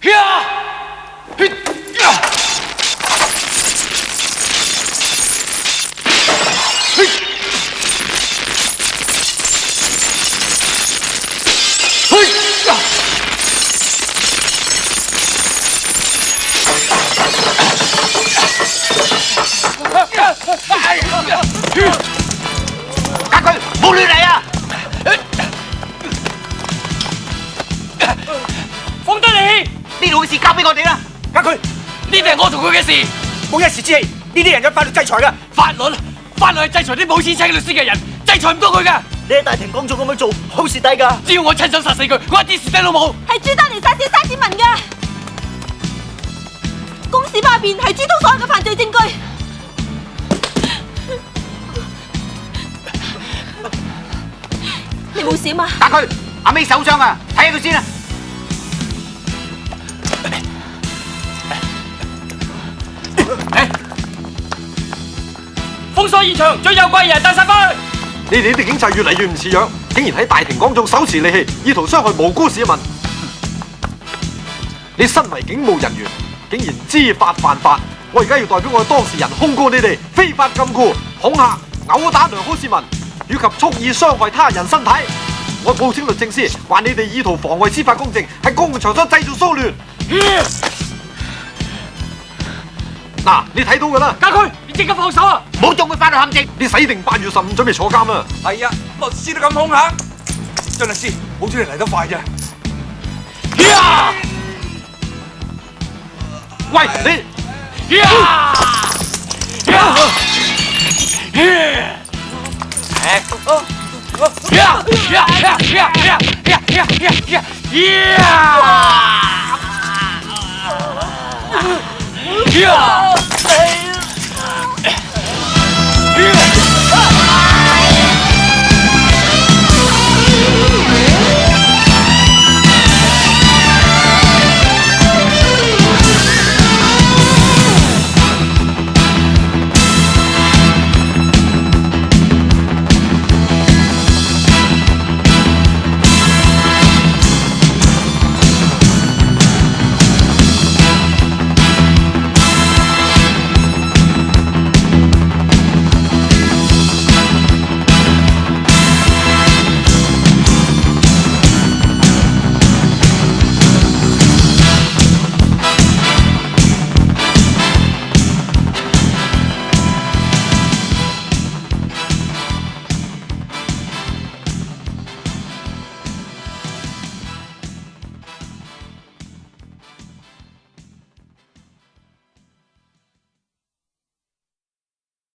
家駒，冇亂嚟啊！放低你！呢度嘅事交俾我哋啦。家駒，呢啲係我同佢嘅事。冇一時之氣，呢啲人有法律制裁㗎。法律係制裁啲冇錢請律師嘅人，制裁唔到佢㗎。你喺大庭廣眾咁樣做，好蝕底㗎。只要我親手殺死佢，我一啲蝕底都冇。係朱丹嚟殺死沙子文㗎。公事包入邊係朱通所有嘅犯罪證據。你冇事啊嘛？家駒，阿尾受傷啊，睇下佢先啊。封鎖現場，最有貴人帶晒返去。你哋呢啲警察越嚟越唔似樣，竟然喺大庭廣眾手持利器，意圖傷害無辜市民。你身為警務人員，竟然知法犯法，我而家要代表我嘅當事人控告你哋非法禁錮、恐嚇、毆打良好市民，以及蓄意傷害他人身體。我報請律政司，話你哋意圖妨礙司法公正，喺公共場所製造騷亂。嗱，你睇到㗎啦，家駒，你即刻放手啊！唔好中佢法律陷阱。你洗定8月15準備坐監啊！係啊，律師都咁恐嚇。張律師，好彩你嚟得快啫。喂，你！